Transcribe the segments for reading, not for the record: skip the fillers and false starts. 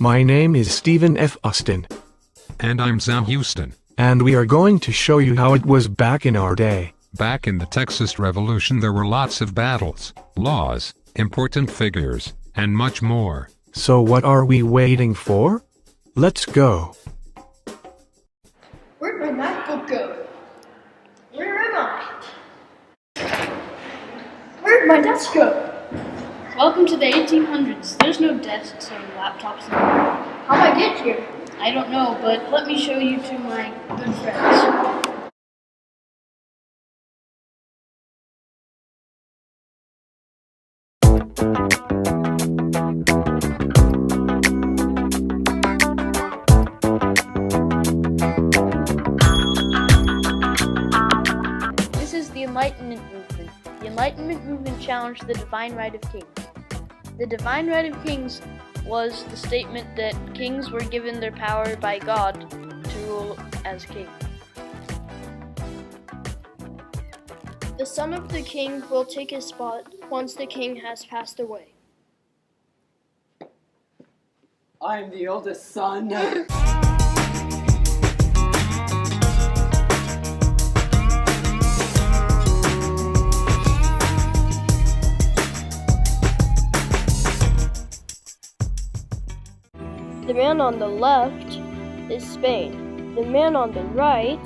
My name is Stephen F. Austin. And I'm Sam Houston. And we are going to show you how it was back in our day. Back in the Texas Revolution, there were lots of battles, laws, important figures, and much more. So what are we waiting for? Let's go. Where'd my MacBook go? Where am I? Where'd my desk go? Welcome to the 1800s. There's no desks or laptops anymore. How'd I get here? I don't know, but let me show you to my good friends. This is the Enlightenment movement. The Enlightenment movement challenged the divine right of kings. The divine right of kings was the statement that kings were given their power by God to rule as king. The son of the king will take his spot once the king has passed away. I am the oldest son. The man on the left is Spain. The man on the right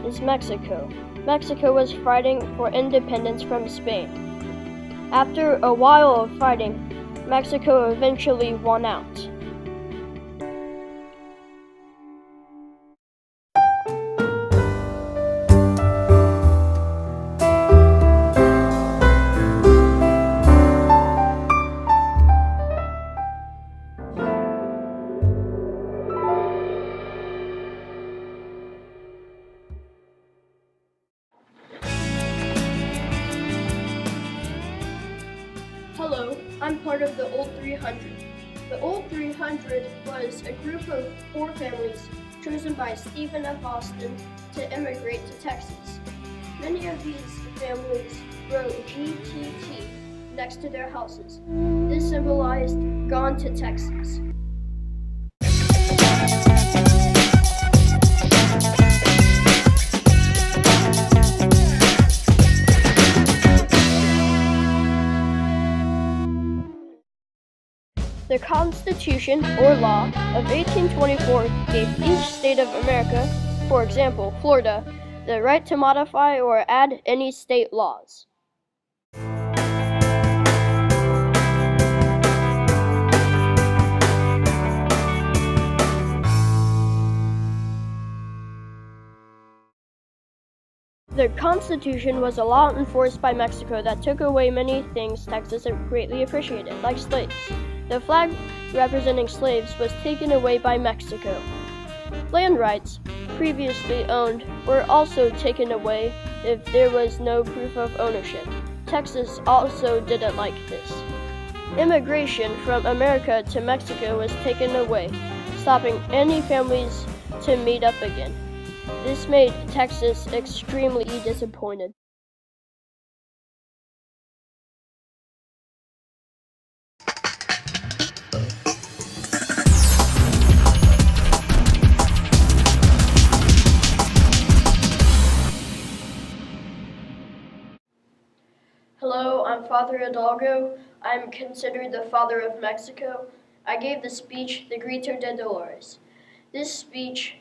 is Mexico. Mexico was fighting for independence from Spain. After a while of fighting, Mexico eventually won out. Hello, I'm part of the Old 300. The Old 300 was a group of 4 families chosen by Stephen F. Austin to immigrate to Texas. Many of these families wrote GTT next to their houses. This symbolized Gone to Texas. The Constitution, or law, of 1824 gave each state of America, for example, Florida, the right to modify or add any state laws. The Constitution was a law enforced by Mexico that took away many things Texas greatly appreciated, like slaves. The flag representing slaves was taken away by Mexico. Land rights, previously owned, were also taken away if there was no proof of ownership. Texas also didn't like this. Immigration from America to Mexico was taken away, stopping any families to meet up again. This made Texas extremely disappointed. Hello, I'm Father Hidalgo. I'm considered the father of Mexico. I gave the speech, the Grito de Dolores. This speech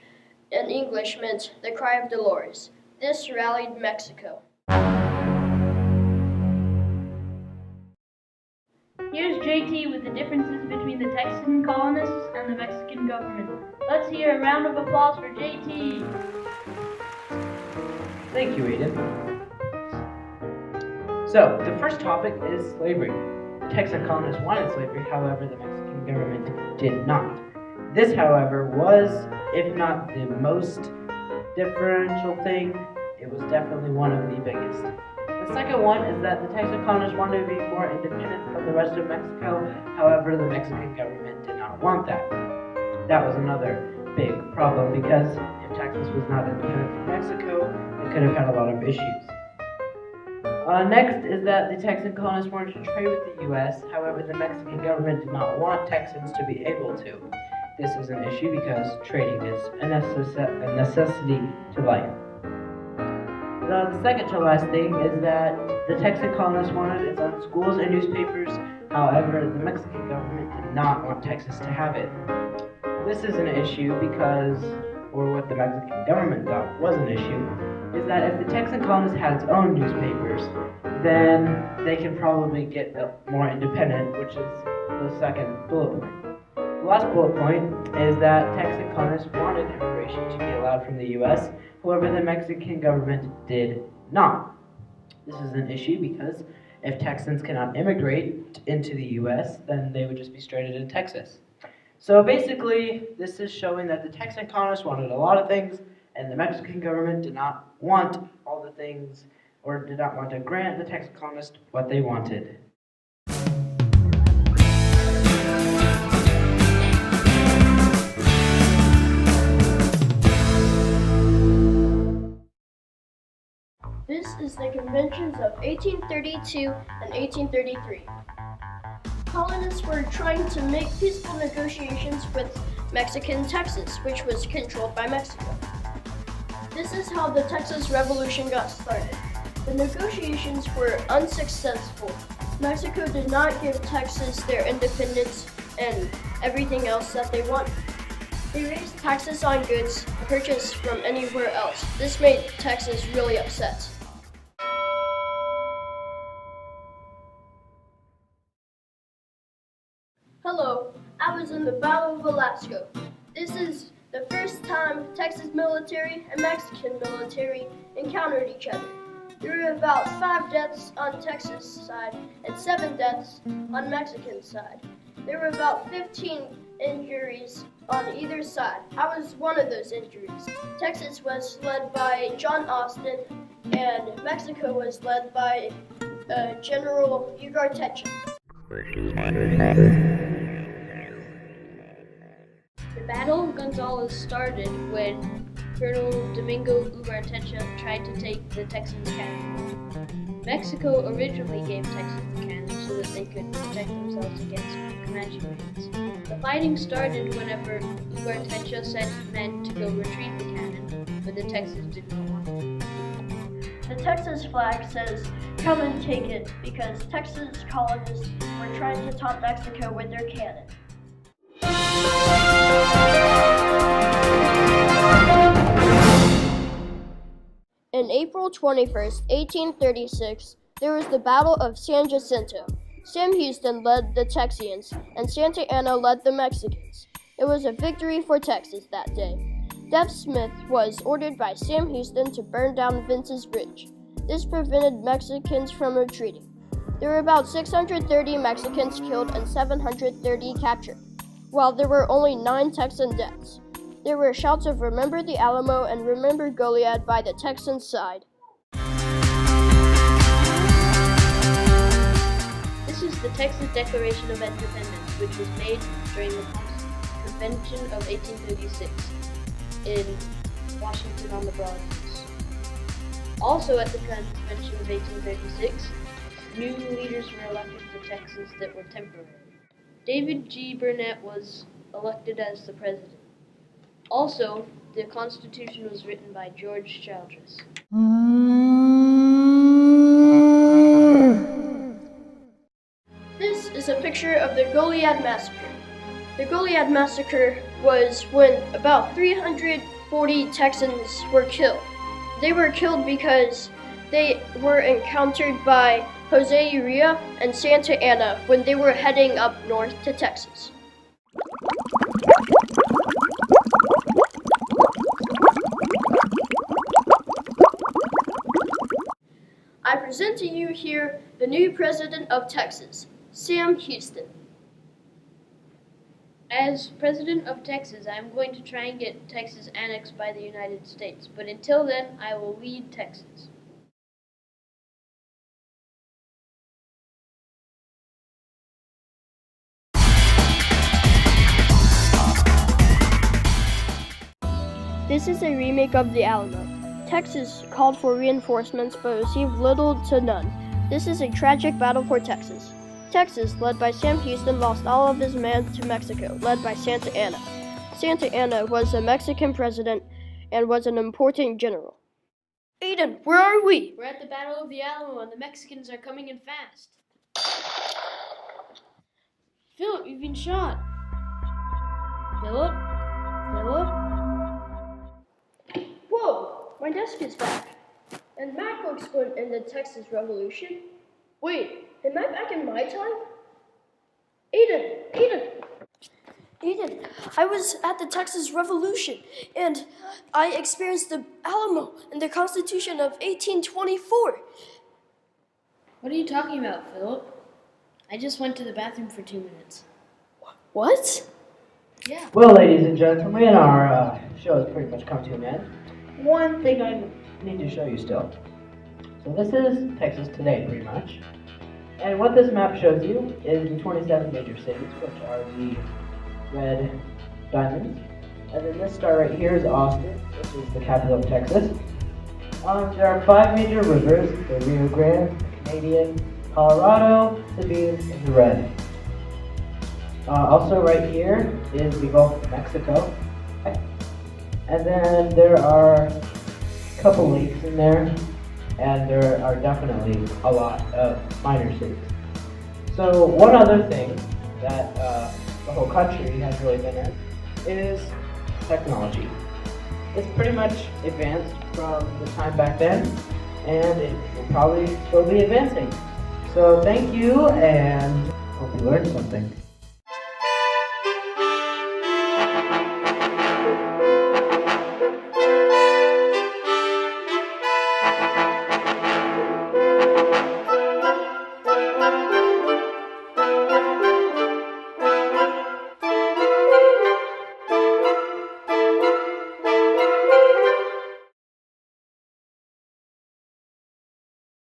in English meant the cry of Dolores. This rallied Mexico. Here's JT with the differences between the Texan colonists and the Mexican government. Let's hear a round of applause for JT. Thank you, Aidan. So, the first topic is slavery. The Texan colonists wanted slavery, however, the Mexican government did not. This, however, was, if not the most differential thing, it was definitely one of the biggest. The second one is that the Texan colonists wanted to be more independent from the rest of Mexico, however, the Mexican government did not want that. That was another big problem because if Texas was not independent from Mexico, it could have had a lot of issues. Next is that the Texan colonists wanted to trade with the U.S., however, the Mexican government did not want Texans to be able to. This is an issue because trading is a necessity to life. The second to last thing is that the Texan colonists wanted its own schools and newspapers, however, the Mexican government did not want Texas to have it. This is an issue because, or what the Mexican government thought was an issue, is that if the Texan colonists had its own newspapers, then they can probably get more independent, which is the second bullet point. The last bullet point is that Texan colonists wanted immigration to be allowed from the U.S., however, the Mexican government did not. This is an issue because if Texans cannot immigrate into the U.S., then they would just be stranded in Texas. So basically, this is showing that the Texan colonists wanted a lot of things, and the Mexican government did not want all the things, or did not want to grant the Texan colonists what they wanted. This is the conventions of 1832 and 1833. Colonists were trying to make peaceful negotiations with Mexican Texas, which was controlled by Mexico. This is how the Texas Revolution got started. The negotiations were unsuccessful. Mexico did not give Texas their independence and everything else that they wanted. They raised taxes on goods purchased from anywhere else. This made Texas really upset. Hello, I was in the Battle of Alaska. This is the first time Texas military and Mexican military encountered each other. There were about 5 deaths on Texas side and 7 deaths on Mexican side. There were about 15 injuries on either side. I was one of those injuries. Texas was led by John Austin and Mexico was led by General Ugarte. The Battle of Gonzales started when Colonel Domingo Ugarte tried to take the Texans' cannon. Mexico originally gave Texans the cannon so that they could protect themselves against Comanche raids. The fighting started whenever Ugarte sent men to go retrieve the cannon, but the Texans did not want it. The Texas flag says, "Come and take it," because Texas colonists were trying to taunt Mexico with their cannon. On April 21st, 1836, there was the Battle of San Jacinto. Sam Houston led the Texians, and Santa Anna led the Mexicans. It was a victory for Texas that day. Deaf Smith was ordered by Sam Houston to burn down Vince's Bridge. This prevented Mexicans from retreating. There were about 630 Mexicans killed and 730 captured, while there were only 9 Texan deaths. There were shouts of "Remember the Alamo" and "Remember Goliad" by the Texan side. This is the Texas Declaration of Independence, which was made during the Convention of 1836 in Washington on the Broads. Also at the Convention of 1836, new leaders were elected for Texas that were temporary. David G. Burnett was elected as the president. Also, the Constitution was written by George Childress. This is a picture of the Goliad Massacre. The Goliad Massacre was when about 340 Texans were killed. They were killed because they were encountered by Jose Urrea and Santa Anna when they were heading up north to Texas. I present to you here the new president of Texas, Sam Houston. As president of Texas, I'm going to try and get Texas annexed by the United States, but until then, I will lead Texas. This is a remake of the Alamo. Texas called for reinforcements but received little to none. This is a tragic battle for Texas. Texas, led by Sam Houston, lost all of his men to Mexico, led by Santa Anna. Santa Anna was a Mexican president and was an important general. Aidan, where are we? We're at the Battle of the Alamo and the Mexicans are coming in fast. Philip, you've been shot. Philip? Whoa, my desk is back. And my folks went in the Texas Revolution. Wait, am I back in my time? Aidan, I was at the Texas Revolution, and I experienced the Alamo and the Constitution of 1824. What are you talking about, Philip? I just went to the bathroom for 2 minutes. What? Yeah. Well, ladies and gentlemen, our show has pretty much come to an end. One thing I need to show you still. So this is Texas today, pretty much. And what this map shows you is the 27 major cities, which are the red diamonds. And then this star right here is Austin, which is the capital of Texas. There are 5 major rivers: the Rio Grande, the Canadian, Colorado, Sabine, and the red. Also right here is the Gulf of Mexico. And then there are a couple lakes in there, and there are definitely a lot of minor cities. So one other thing that the whole country has really been in is technology. It's pretty much advanced from the time back then, and it will probably still be advancing. So thank you, and hope you learned something.